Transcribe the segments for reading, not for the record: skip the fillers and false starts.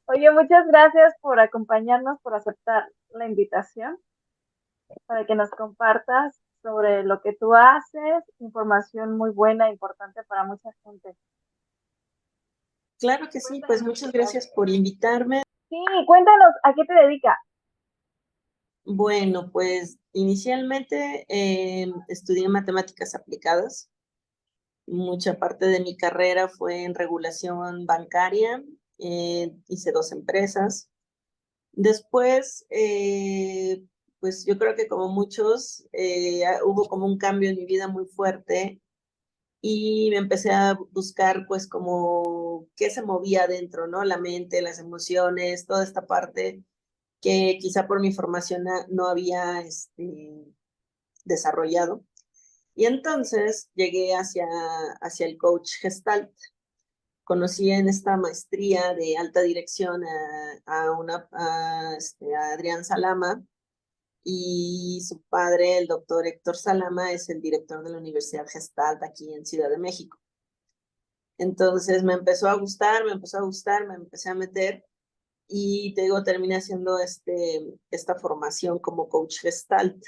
Oye, muchas gracias por acompañarnos, por aceptar la invitación, para que nos compartas sobre lo que tú haces, información muy buena e importante para mucha gente. Claro que sí, pues Cuéntanos. muchas gracias por invitarme. Sí, cuéntanos, ¿a qué te dedicas? Bueno, pues inicialmente estudié matemáticas aplicadas. Mucha parte de mi carrera fue en regulación bancaria. Hice dos empresas. Después, pues yo creo que como muchos, hubo como un cambio en mi vida muy fuerte y me empecé a buscar pues como qué se movía adentro, ¿no? La mente, las emociones, toda esta parte que quizá por mi formación no había desarrollado. Y entonces llegué hacia el coach Gestalt. Conocí en esta maestría de alta dirección a Adrián Salama, y su padre, el doctor Héctor Salama, es el director de la Universidad Gestalt aquí en Ciudad de México. Entonces me empezó a gustar, me empezó a gustar, me empecé a meter y te digo, terminé haciendo esta formación como coach Gestalt.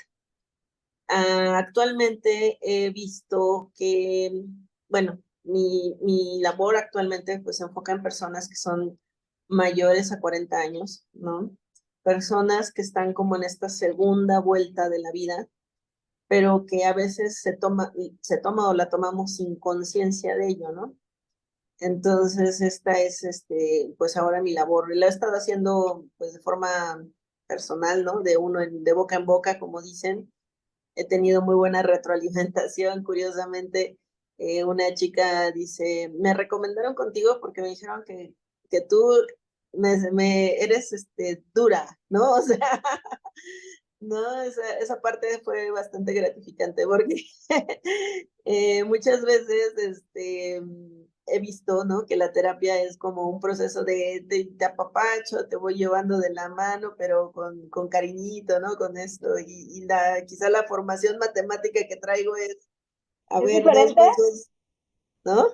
Actualmente he visto que, bueno, mi labor actualmente pues se enfoca en personas que son mayores a 40 años, ¿no? Personas que están como en esta segunda vuelta de la vida, pero que a veces se toma o la tomamos sin conciencia de ello, ¿no? Entonces, esta es, pues ahora mi labor. La he estado haciendo, pues, de forma personal, ¿no? De boca en boca, como dicen. He tenido muy buena retroalimentación. Curiosamente, una chica dice, me recomendaron contigo porque me dijeron que tú eres, dura, ¿no? O sea, no, esa parte fue bastante gratificante porque muchas veces he visto, ¿no? Que la terapia es como un proceso de apapacho, te voy llevando de la mano, pero con cariñito, ¿no? Con esto. Quizá la formación matemática que traigo es, a ¿Es ver, dos diferente? más dos, ¿no?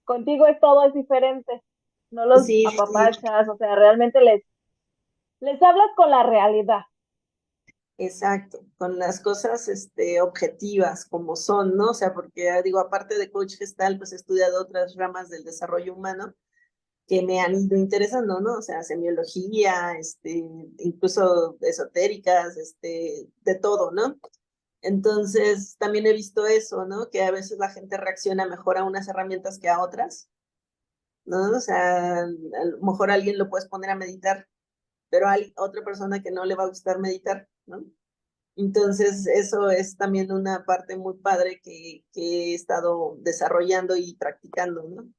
Contigo es todo es diferente. No los Sí, sí, sí. apapachas, o sea, realmente les hablas con la realidad. Exacto, con las cosas objetivas como son, ¿no? O sea, porque digo, aparte de coach gestal, pues he estudiado otras ramas del desarrollo humano que me han ido interesando, ¿no? O sea, semiología, incluso esotéricas, de todo, ¿no? Entonces, también he visto eso, ¿no? Que a veces la gente reacciona mejor a unas herramientas que a otras, ¿no? O sea, a lo mejor alguien lo puedes poner a meditar, pero hay otra persona que no le va a gustar meditar, ¿no? Entonces, eso es también una parte muy padre que he estado desarrollando y practicando, ¿no?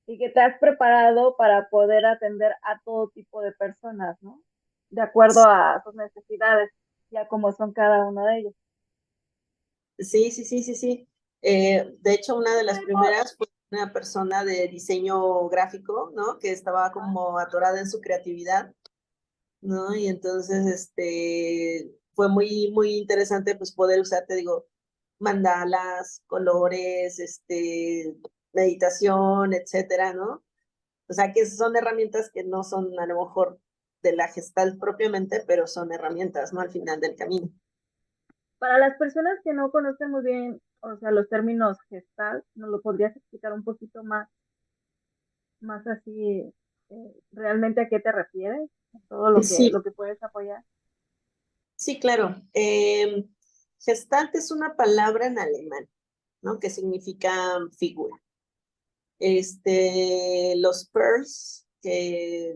Y que te has preparado para poder atender a todo tipo de personas, ¿no? De acuerdo a sus necesidades, ya como son cada uno de ellos. Sí, sí, sí, sí, sí. De hecho, una de las primeras fue una persona de diseño gráfico, ¿no? Que estaba como atorada en su creatividad, ¿no? Y entonces, fue muy, muy interesante, pues, poder usar, te digo, mandalas, colores, meditación, etcétera, ¿no? O sea, que son herramientas que no son a lo mejor de la Gestalt propiamente, pero son herramientas, ¿no? Al final del camino. Para las personas que no conocen muy bien, o sea, los términos gestal, ¿nos lo podrías explicar un poquito más así, realmente a qué te refieres? A todo Sí, lo que puedes apoyar. sí, claro. Gestalt es una palabra en alemán, ¿no? Que significa figura. Los Pearls, que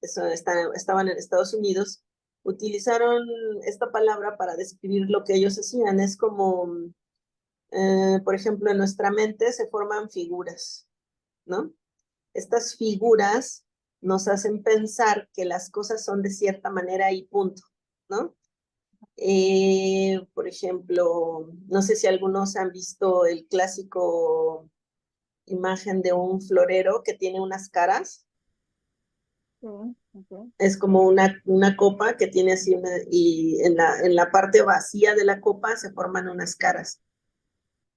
estaban en Estados Unidos, utilizaron esta palabra para describir lo que ellos hacían. Es como, por ejemplo, en nuestra mente se forman figuras, ¿no? Estas figuras nos hacen pensar que las cosas son de cierta manera y punto, ¿no? Por ejemplo, no sé si algunos han visto el clásico imagen de un florero que tiene unas caras. Sí, ok. Es como una copa que tiene así y en la parte vacía de la copa se forman unas caras.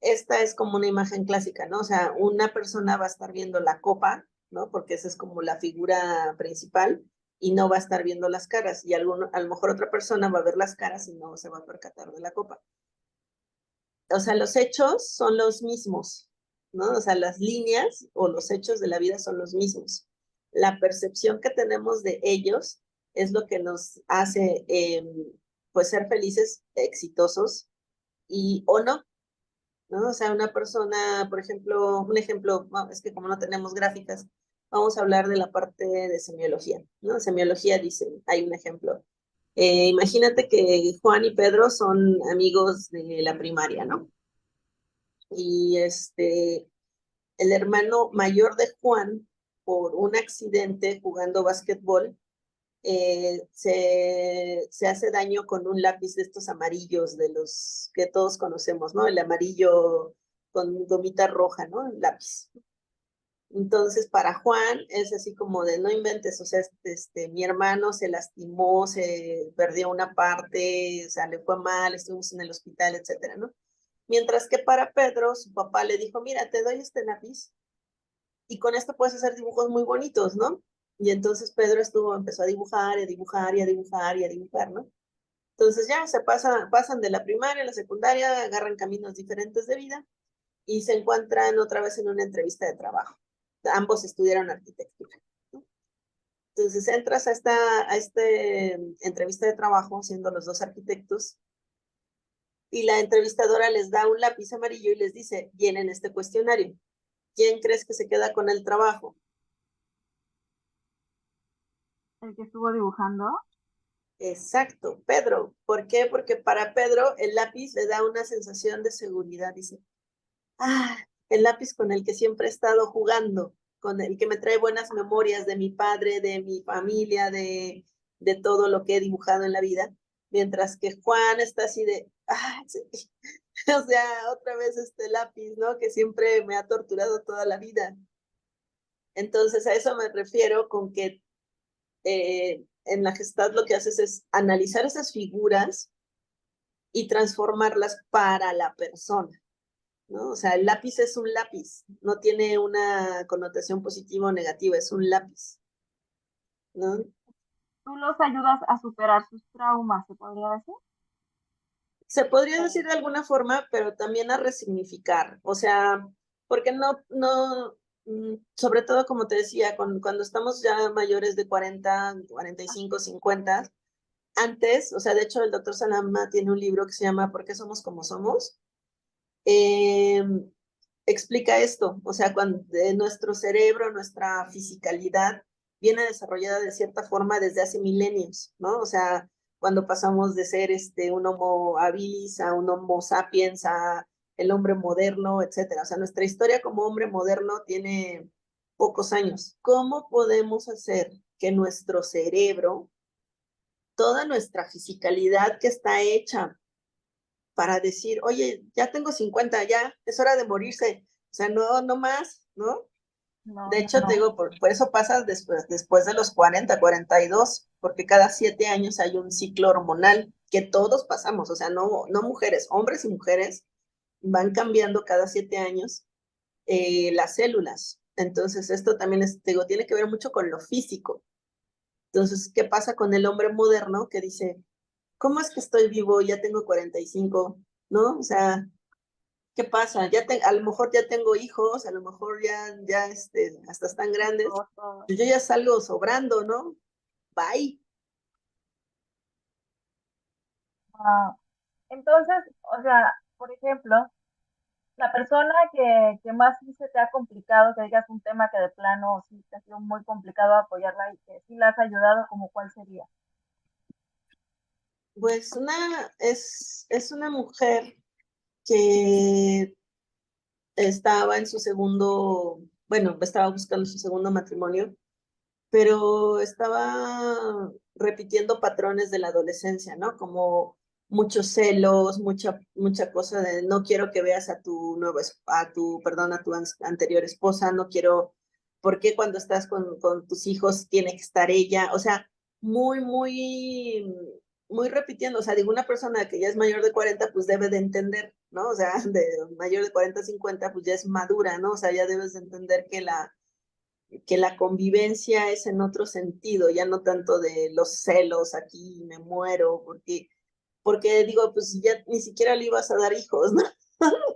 Esta es como una imagen clásica, ¿no? O sea, una persona va a estar viendo la copa, ¿no? Porque esa es como la figura principal y no va a estar viendo las caras y a lo mejor otra persona va a ver las caras y no se va a percatar de la copa. O sea, los hechos son los mismos, ¿no? O sea, las líneas o los hechos de la vida son los mismos. La percepción que tenemos de ellos es lo que nos hace, pues, ser felices, exitosos y o no, ¿no? O sea, una persona, por ejemplo, un ejemplo, bueno, es que como no tenemos gráficas, vamos a hablar de la parte de semiología, ¿no? Semiología dice, hay un ejemplo. Imagínate que Juan y Pedro son amigos de la primaria, ¿no? Y el hermano mayor de Juan, por un accidente jugando básquetbol, se hace daño con un lápiz de estos amarillos, de los que todos conocemos, ¿no? El amarillo con gomita roja, ¿no? El lápiz. Entonces, para Juan es así como de no inventes, o sea, mi hermano se lastimó, se perdió una parte, o sea, le fue mal, estuvimos en el hospital, etcétera, ¿no? Mientras que para Pedro, su papá le dijo, mira, te doy este lápiz y con esto puedes hacer dibujos muy bonitos, ¿no? Y entonces Pedro empezó a dibujar, y a dibujar, y a dibujar, y a dibujar, ¿no? Entonces ya pasan de la primaria a la secundaria, agarran caminos diferentes de vida y se encuentran otra vez en una entrevista de trabajo. Ambos estudiaron arquitectura, ¿no? Entonces entras a esta entrevista de trabajo, siendo los dos arquitectos, y la entrevistadora les da un lápiz amarillo y les dice, llenen este cuestionario. ¿Quién crees que se queda con el trabajo? El que estuvo dibujando. Exacto, Pedro. ¿Por qué? Porque para Pedro el lápiz le da una sensación de seguridad. Dice, ah, el lápiz con el que siempre he estado jugando, con el que me trae buenas memorias de mi padre, de mi familia, de todo lo que he dibujado en la vida. Mientras que Juan está así de, ah, sí. O sea, otra vez este lápiz, ¿no? Que siempre me ha torturado toda la vida. Entonces, a eso me refiero con que en la Gestalt lo que haces es analizar esas figuras y transformarlas para la persona, ¿no? O sea, el lápiz es un lápiz, no tiene una connotación positiva o negativa, es un lápiz, ¿no? Tú los ayudas a superar sus traumas, ¿se podría decir? Se podría decir de alguna forma, pero también a resignificar, o sea, porque sobre todo como te decía, cuando estamos ya mayores de 40, 45, 50, antes, o sea, de hecho el doctor Salama tiene un libro que se llama ¿Por qué somos como somos? Eh, Explica esto, o sea, cuando nuestro cerebro, nuestra fisicalidad viene desarrollada de cierta forma desde hace milenios, ¿no? O sea, cuando pasamos de ser un Homo habilis a un Homo sapiens, a el hombre moderno, etcétera. O sea, nuestra historia como hombre moderno tiene pocos años. ¿Cómo podemos hacer que nuestro cerebro, toda nuestra fisicalidad que está hecha para decir, oye, ya tengo 50, ya es hora de morirse, o sea, no, no más, ¿no? No, De ya hecho, te no. digo, por eso pasas después de los 40, 42, porque cada 7 años hay un ciclo hormonal que todos pasamos, o sea, no mujeres, hombres y mujeres van cambiando cada 7 años las células. Entonces, esto también te digo, tiene que ver mucho con lo físico. Entonces, ¿qué pasa con el hombre moderno que dice, ¿cómo es que estoy vivo? Ya tengo 45, ¿no? O sea, ¿qué pasa? A lo mejor ya tengo hijos, a lo mejor ya hasta están grandes. Pues yo ya salgo sobrando, ¿no? Bye. Ah, entonces, o sea, por ejemplo, la persona que más sí se te ha complicado, que digas un tema que de plano sí te ha sido muy complicado apoyarla y que sí la has ayudado, ¿como cuál sería? Pues es una mujer que estaba en su segundo, bueno, estaba buscando su segundo matrimonio, pero estaba repitiendo patrones de la adolescencia, ¿no? Como muchos celos, mucha cosa de no quiero que veas a tu perdón, a tu anterior esposa, no quiero, ¿por qué cuando estás con tus hijos tiene que estar ella? O sea, muy, muy, muy repitiendo, o sea, digo, una persona que ya es mayor de 40, pues debe de entender, ¿no? O sea, de mayor de 40 a 50, pues ya es madura, ¿no? O sea, ya debes de entender que que la convivencia es en otro sentido, ya no tanto de los celos aquí, me muero, porque digo, pues ya ni siquiera le ibas a dar hijos, ¿no?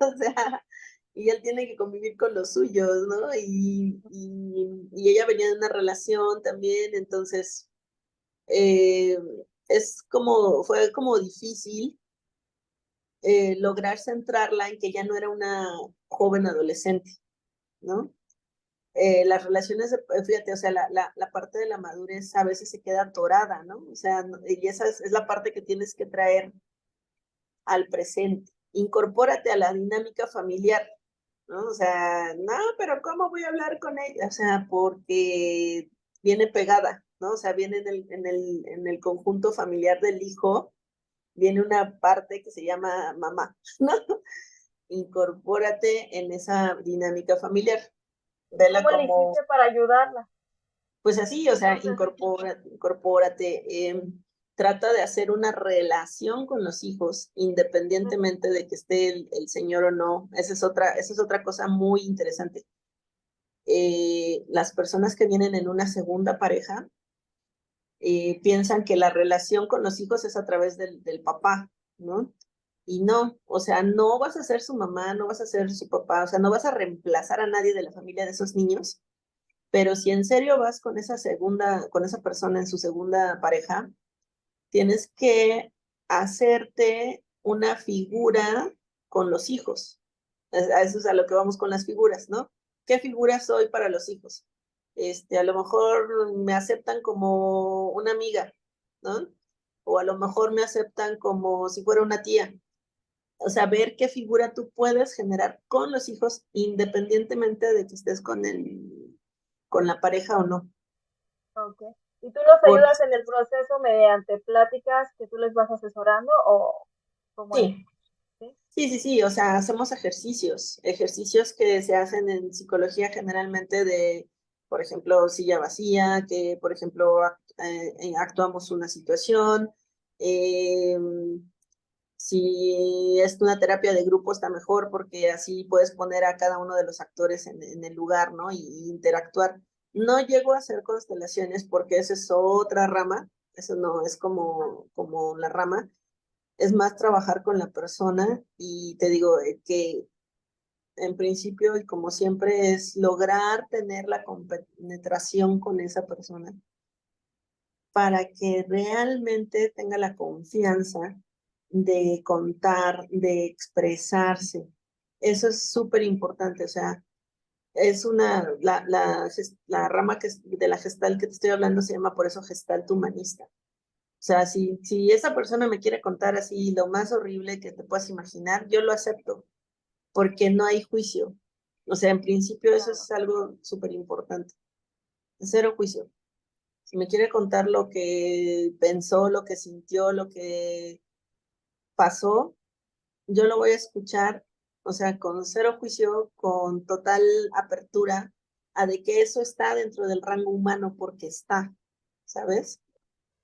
O sea, y él tiene que convivir con los suyos, ¿no? Y ella venía de una relación también, entonces eh, fue como difícil lograr centrarla en que ya no era una joven adolescente, ¿no? Las relaciones, fíjate, o sea, la parte de la madurez a veces se queda atorada, ¿no? O sea, y esa es la parte que tienes que traer al presente. Incorpórate a la dinámica familiar, ¿no? O sea, no, pero ¿cómo voy a hablar con ella? O sea, porque viene pegada, ¿no? O sea, viene en el conjunto familiar del hijo, viene una parte que se llama mamá, ¿no? Incorpórate en esa dinámica familiar. ¿Y Vela cómo le como, hiciste para ayudarla? pues así, o sea, Entonces, incorpórate, trata de hacer una relación con los hijos, independientemente de que esté el señor o no. Esa es otra cosa muy interesante. Las personas que vienen en una segunda pareja piensan que la relación con los hijos es a través del papá, ¿no? Y no, o sea, no vas a ser su mamá, no vas a ser su papá, o sea, no vas a reemplazar a nadie de la familia de esos niños, pero si en serio vas con esa persona en su segunda pareja, tienes que hacerte una figura con los hijos. A eso es a lo que vamos con las figuras, ¿no? ¿Qué figura soy para los hijos? A lo mejor me aceptan como una amiga, ¿no? O a lo mejor me aceptan como si fuera una tía. O sea, ver qué figura tú puedes generar con los hijos independientemente de que estés con la pareja o no. ok. ¿Y tú los Por, ayudas en el proceso mediante pláticas que tú les vas asesorando o cómo es? sí, ¿Sí? sí, o sea, hacemos ejercicios que se hacen en psicología generalmente por ejemplo, silla vacía, que, por ejemplo, actuamos una situación. eh, si es una terapia de grupo está mejor porque así puedes poner a cada uno de los actores en el lugar, ¿no? Y interactuar. No llego a hacer constelaciones porque esa es otra rama, eso no es como la rama, es más trabajar con la persona y te digo que en principio y como siempre es lograr tener la compenetración con esa persona para que realmente tenga la confianza de contar, de expresarse. Eso es súper importante, o sea, la rama de la gestal que te estoy hablando se llama por eso gestalt humanista. O sea, si esa persona me quiere contar así lo más horrible que te puedas imaginar, yo lo acepto, porque no hay juicio. O sea, en principio eso Claro. es algo súper importante. Cero juicio. Si me quiere contar lo que pensó, lo que sintió, lo que pasó, yo lo voy a escuchar, o sea, con cero juicio, con total apertura a de que eso está dentro del rango humano porque está, ¿sabes?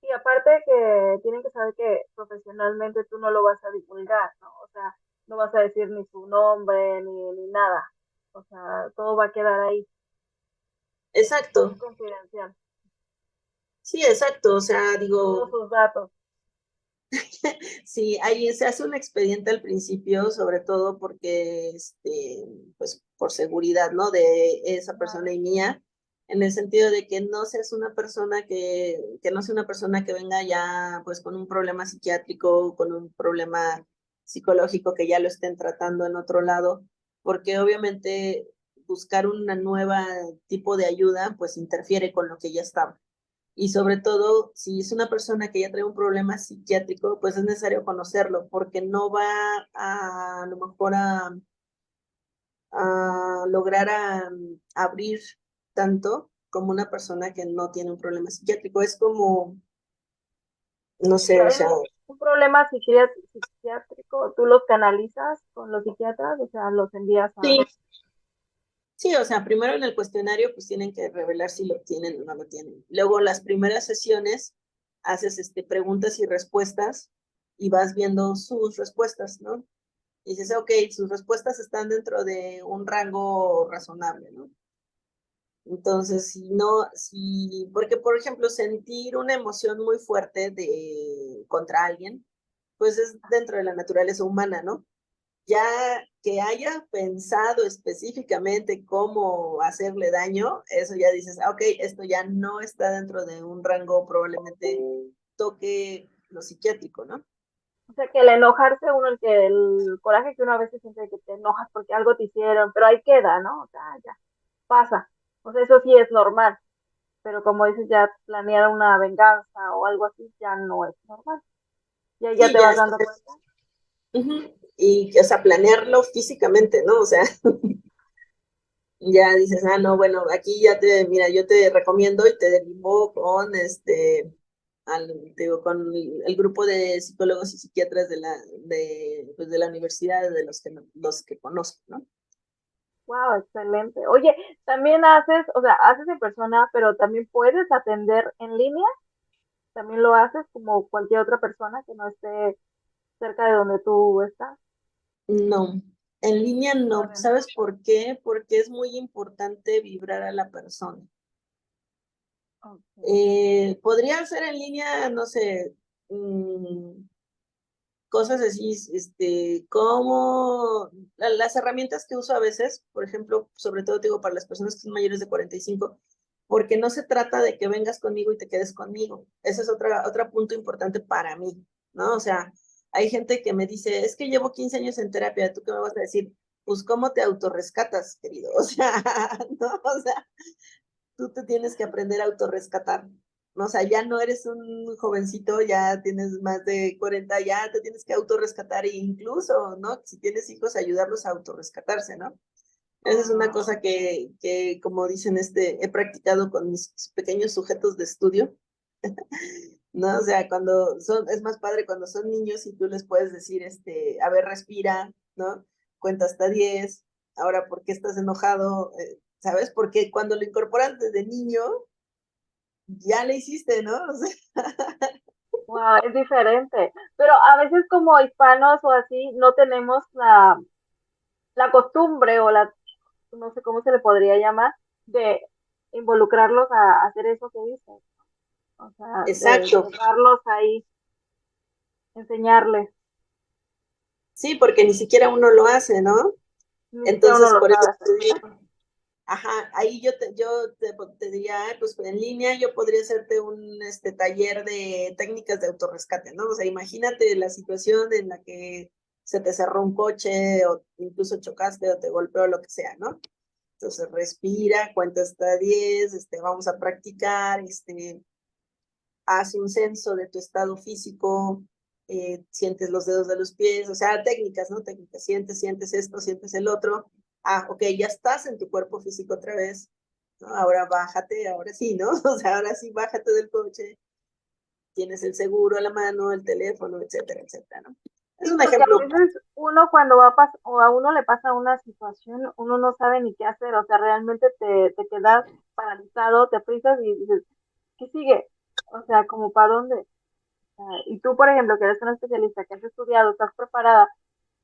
Y aparte que tienen que saber que profesionalmente tú no lo vas a divulgar, ¿no? O sea, no vas a decir ni su nombre ni nada. O sea, todo va a quedar ahí, Exacto, muy confidencial. sí, exacto, o sea, Todos digo, sus datos. sí, ahí se hace un expediente al principio, sobre todo porque, pues, por seguridad, ¿no? De esa persona Claro. y mía, en el sentido de que no seas una persona que no sea una persona que venga ya, pues, con un problema psiquiátrico, con un problema psicológico que ya lo estén tratando en otro lado, porque obviamente buscar una nueva tipo de ayuda, pues, interfiere con lo que ya estaba. Y sobre todo, si es una persona que ya trae un problema psiquiátrico, pues es necesario conocerlo, porque no va a lo mejor a lograr abrir tanto como una persona que no tiene un problema psiquiátrico. Es como, no Si sé, o hay sea, un problema psiquiátrico, tú los canalizas con los psiquiatras, o sea, los envías a... sí, sí, o sea, primero en el cuestionario pues tienen que revelar si lo tienen o no lo tienen. Luego las primeras sesiones haces preguntas y respuestas y vas viendo sus respuestas, ¿no? Y dices, ok, sus respuestas están dentro de un rango razonable, ¿no? Entonces, si no, si, porque por ejemplo, sentir una emoción muy fuerte contra alguien, pues es dentro de la naturaleza humana, ¿no? Ya que haya pensado específicamente cómo hacerle daño, eso ya dices, ok, esto ya no está dentro de un rango, probablemente toque lo psiquiátrico, ¿no? O sea, que el enojarse uno, el coraje que uno a veces siente de que te enojas porque algo te hicieron, pero ahí queda, ¿no? O sea, ya, pasa. O sea, eso sí es normal, pero como dices, ya planear una venganza o algo así ya no es normal. Y ahí ya Sí, te ya vas es. dando cuenta. Ujú. Y, o sea, planearlo físicamente, ¿no? O sea, ya dices, ah, no, bueno, aquí ya mira, yo te recomiendo y te derivo con digo, con el grupo de psicólogos y psiquiatras pues de la universidad, de los que conozco, ¿no? Wow, excelente. Oye, también haces, o sea, haces en persona, pero también puedes atender en línea. También lo haces como cualquier otra persona que no esté cerca de donde tú estás. No, en línea no. ¿Sabes por qué? Porque es muy importante vibrar a la persona. Okay. Podría ser en línea, no sé, cosas así, como las herramientas que uso a veces, por ejemplo, sobre todo digo para las personas que son mayores de 45, porque no se trata de que vengas conmigo y te quedes conmigo. Ese es otro punto importante para mí, ¿no? O sea, hay gente que me dice, es que llevo 15 años en terapia, ¿tú qué me vas a decir? Pues, ¿cómo te autorrescatas, querido? O sea, no, o sea, tú te tienes que aprender a autorrescatar. ¿No? O sea, ya no eres un jovencito, ya tienes más de 40, ya te tienes que autorrescatar e incluso, ¿no? Si tienes hijos, ayudarlos a autorrescatarse, ¿no? Esa es una cosa como dicen, he practicado con mis pequeños sujetos de estudio, ¿no? O sea, es más padre cuando son niños y tú les puedes decir, a ver, respira, ¿no? Cuenta hasta 10, ahora, ¿por qué estás enojado? ¿Sabes? Porque cuando lo incorporan desde niño, ya le hiciste, ¿no? O sea, Wow, es diferente. Pero a veces como hispanos o así no tenemos la costumbre o no sé cómo se le podría llamar, de involucrarlos a hacer eso que dicen. O sea, de exacto. llevarlos ahí, enseñarles. Sí, porque ni siquiera uno lo hace, ¿no? Ni siquiera uno Entonces, lo por eso sabe hacer. te digo, ajá, ahí yo te diría, pues en línea yo podría hacerte un taller de técnicas de autorrescate, ¿no? O sea, imagínate la situación en la que se te cerró un coche o incluso chocaste o te golpeó o lo que sea, ¿no? Entonces respira, cuenta hasta 10, vamos a practicar, haz un censo de tu estado físico, sientes los dedos de los pies, o sea, técnicas, ¿no? Técnicas, sientes esto, sientes el otro. Ah, ok, ya estás en tu cuerpo físico otra vez, ¿no? Ahora bájate, ahora sí, ¿no? O sea, ahora sí, bájate del coche, tienes el seguro a la mano, el teléfono, etcétera, etcétera, ¿no? Es Sí, un porque a ejemplo. veces uno cuando o a uno le pasa una situación, uno no sabe ni qué hacer, o sea, realmente te quedas paralizado, te frisas y dices, ¿qué sigue? O sea, como para dónde. Y tú, por ejemplo, que eres una especialista, que has estudiado, estás preparada,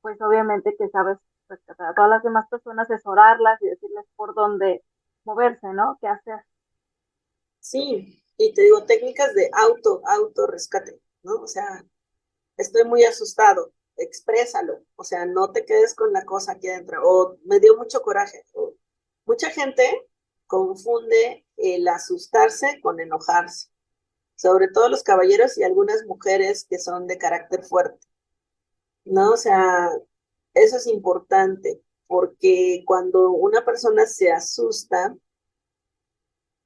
pues obviamente que sabes rescatar a todas las demás personas, asesorarlas y decirles por dónde moverse, ¿no? ¿Qué hacer? Sí, y te digo, técnicas de auto rescate, ¿no? O sea, estoy muy asustado, exprésalo, o sea, no te quedes con la cosa aquí adentro, o me dio mucho coraje. Mucha gente confunde el asustarse con enojarse, sobre todo los caballeros y algunas mujeres que son de carácter fuerte, ¿no? O sea, eso es importante, porque cuando una persona se asusta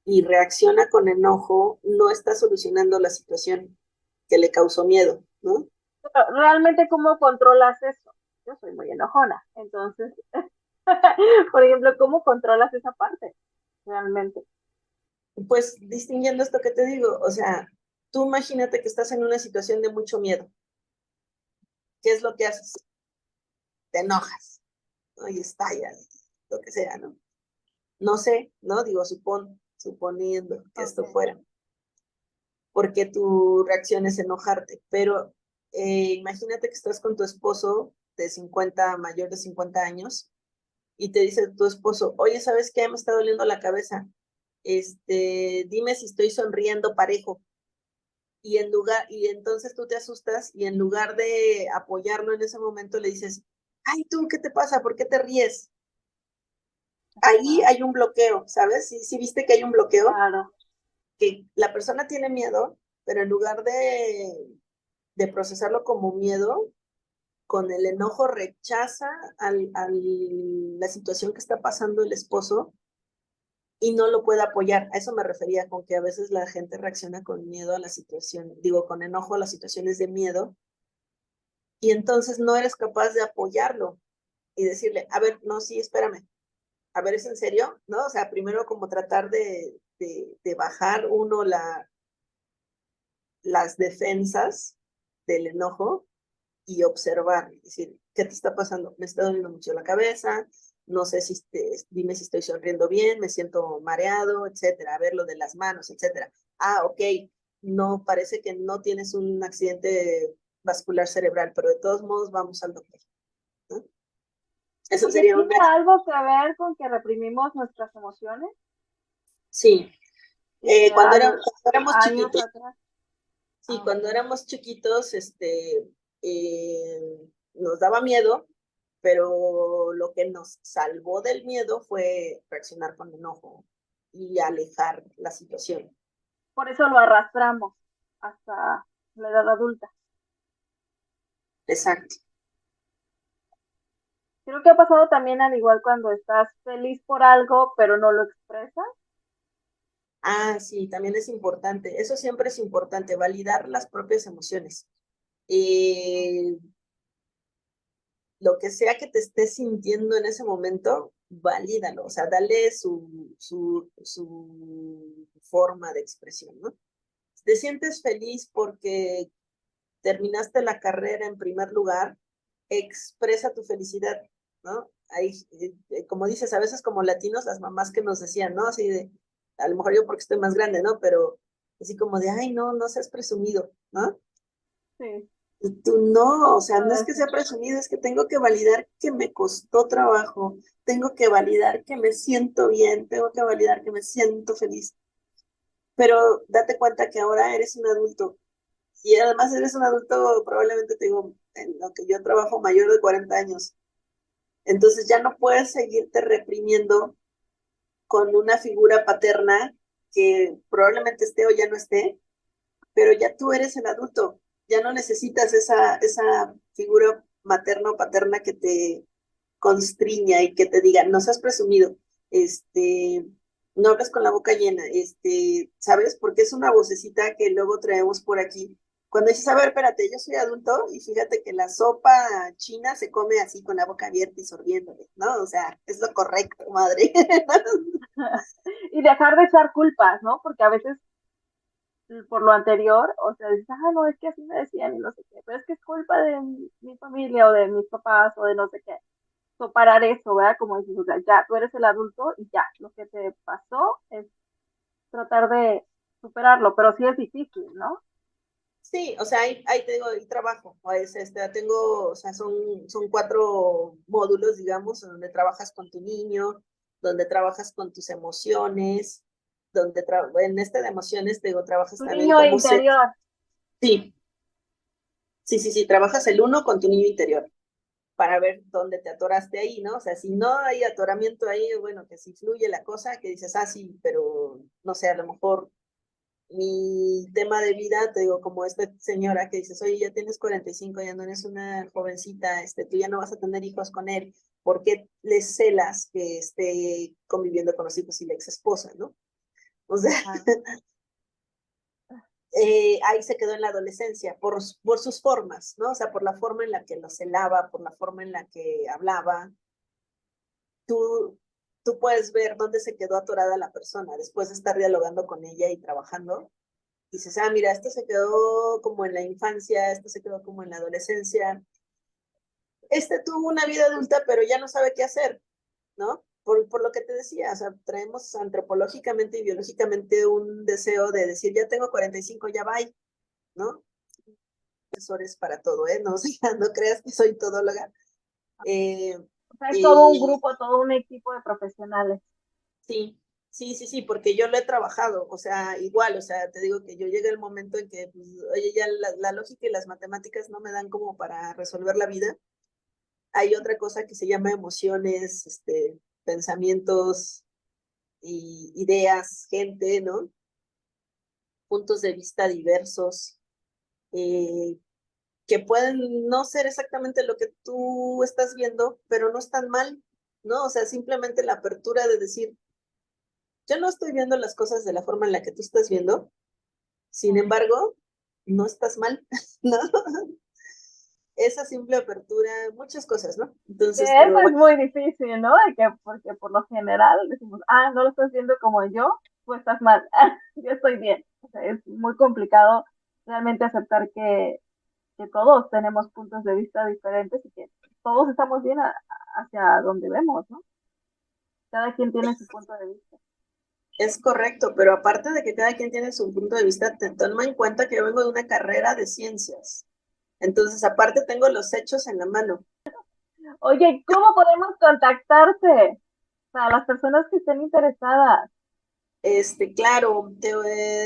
y reacciona con enojo, no está solucionando la situación que le causó miedo, ¿no? Pero realmente, ¿cómo controlas eso? Yo soy muy enojona, entonces, por ejemplo, ¿cómo controlas esa parte realmente? Pues distinguiendo esto que te digo, o sea, tú imagínate que estás en una situación de mucho miedo. ¿Qué es lo que haces? Te enojas, ¿no? Y estallas, lo que sea, ¿no? No sé, ¿no? Digo, suponiendo que esto Okay. fuera, porque tu reacción es enojarte, pero imagínate que estás con tu esposo de 50, mayor de 50 años, y te dice tu esposo, oye, ¿sabes qué? Me está doliendo la cabeza. dime si estoy sonriendo parejo. Y entonces tú te asustas y en lugar de apoyarlo en ese momento le dices, ay, tú, ¿qué te pasa? ¿Por qué te ríes? Ahí hay un bloqueo, ¿sabes? Sí viste que hay un bloqueo, Claro. que la persona tiene miedo, pero en lugar de procesarlo como miedo, con el enojo rechaza la situación que está pasando el esposo y no lo puede apoyar. A eso me refería con que a veces la gente reacciona con miedo a la situación, digo, con enojo a las situaciones de miedo, y entonces no eres capaz de apoyarlo y decirle, a ver, no, sí, espérame, a ver, ¿es en serio? ¿No? O sea, primero como tratar de bajar uno las defensas del enojo y observar, es decir, ¿qué te está pasando? Me está doliendo mucho la cabeza, no sé si dime si estoy sonriendo bien, me siento mareado, etcétera, a ver lo de las manos, etcétera. Ah, ok, no, parece que no tienes un accidente vascular cerebral, pero de todos modos vamos al doctor, ¿no? Sí, Eso porque sería tiene una, algo que ver con que reprimimos nuestras emociones sí, y que cuando éramos años chiquitos, atrás. sí, Ah, cuando ok. éramos chiquitos, nos daba miedo, pero lo que nos salvó del miedo fue reaccionar con enojo y alejar la situación. Por eso lo arrastramos hasta la edad adulta. Exacto. Creo que ha pasado también al igual cuando estás feliz por algo, pero no lo expresas. Ah, sí, también es importante. Eso siempre es importante, validar las propias emociones. Eh, lo que sea que te estés sintiendo en ese momento, valídalo, o sea, dale su forma de expresión, ¿no? Si te sientes feliz porque terminaste la carrera en primer lugar, expresa tu felicidad, ¿no? Ahí, como dices, a veces como latinos, las mamás que nos decían, ¿no? Así de, a lo mejor yo porque estoy más grande, ¿no? Pero así como de, ay, no, no seas presumido, ¿no? Sí, Y tú no, o sea, no es puede que ser. sea presumido, es que tengo que validar que me costó trabajo, tengo que validar que me siento bien, tengo que validar que me siento feliz. Pero date cuenta que ahora eres un adulto y además eres un adulto, probablemente te digo, en lo que yo trabajo mayor de 40 años. Entonces ya no puedes seguirte reprimiendo con una figura paterna que probablemente esté o ya no esté, pero ya tú eres el adulto, ya no necesitas esa figura materna o paterna que te constriña y que te diga, no seas presumido, este, no hables con la boca llena, ¿sabes? Porque es una vocecita que luego traemos por aquí. Cuando dices, a ver, espérate, yo soy adulto y fíjate que la sopa china se come así con la boca abierta y sorbiéndole, ¿no? O sea, es lo correcto, madre. Y dejar de echar culpas, ¿no? Porque a veces por lo anterior, o sea, dices, ah, no, es que así me decían y no sé qué, pero es que es culpa de mi familia o de mis papás o de no sé qué. So, parar eso, ¿verdad? Como dices, o sea, ya, tú eres el adulto y ya, lo que te pasó es tratar de superarlo, pero sí es difícil, ¿no? Sí, o sea, ahí te digo, hay trabajo, pues, tengo, o sea, son 4 módulos, digamos, en donde trabajas con tu niño, donde trabajas con tus emociones, en este de emociones, te digo, trabajas Tu también niño cómo ser, interior. sí, sí, trabajas el uno con tu niño interior para ver dónde te atoraste ahí, ¿no? O sea, si no hay atoramiento ahí, bueno, que si fluye la cosa, que dices, ah, sí, pero no sé, a lo mejor mi tema de vida, te digo, como esta señora que dices, oye, ya tienes 45, ya no eres una jovencita, tú ya no vas a tener hijos con él, ¿por qué le celas que esté conviviendo con los hijos y la ex esposa, ¿no? O sea, Claro. ahí se quedó en la adolescencia por sus formas, ¿no? O sea, por la forma en la que lo celaba, por la forma en la que hablaba. Tú, tú puedes ver dónde se quedó atorada la persona después de estar dialogando con ella y trabajando. Dices, ah, mira, esto se quedó como en la infancia, esto se quedó como en la adolescencia. Tuvo una vida adulta, pero ya no sabe qué hacer, ¿no? Por lo que te decía, o sea, traemos antropológicamente y biológicamente un deseo de decir, ya tengo 45, ya bye, ¿no? Profesores para todo, ¿eh? No, o sea, no creas que soy todóloga. Eh, O sea, es todo un y grupo, todo un equipo de profesionales. sí, Sí, sí, sí, porque yo lo he trabajado, o sea, igual, o sea, te digo que yo llegué el momento en que, pues, oye, ya la lógica y las matemáticas no me dan como para resolver la vida. Hay otra cosa que se llama emociones, pensamientos y ideas, gente, ¿no? Puntos de vista diversos, eh, que pueden no ser exactamente lo que tú estás viendo, pero no están mal, ¿no? O sea, simplemente la apertura de decir, yo no estoy viendo las cosas de la forma en la que tú estás viendo, sin embargo, no estás mal, ¿no? Esa simple apertura, muchas cosas, ¿no? Que Entonces, eso pero es bueno, muy difícil, ¿no? De que, porque por lo general decimos, ah, no lo estás viendo como yo, tú estás mal, yo estoy bien. O sea, es muy complicado realmente aceptar que todos tenemos puntos de vista diferentes y que todos estamos bien hacia donde vemos, ¿no? Cada quien tiene su punto de vista. es correcto, pero aparte de que cada quien tiene su punto de vista, te toma en cuenta que yo vengo de una carrera de ciencias. Entonces, aparte tengo los hechos en la mano. Oye, ¿cómo podemos contactarte? Para las personas que estén interesadas. Claro, te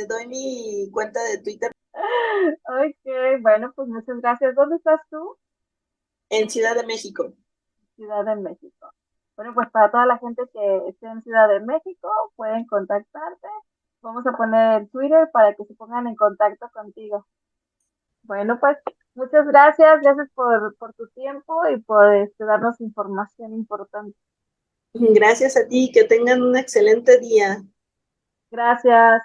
doy mi cuenta de Twitter Ok, bueno, pues muchas gracias. ¿Dónde estás tú? en Ciudad de México. Ciudad de México. Bueno, pues para toda la gente que esté en Ciudad de México, pueden contactarte. Vamos a poner el Twitter para que se pongan en contacto contigo. Bueno, pues muchas gracias. Gracias por tu tiempo y por darnos información importante. Gracias a ti, que tengan un excelente día. Gracias.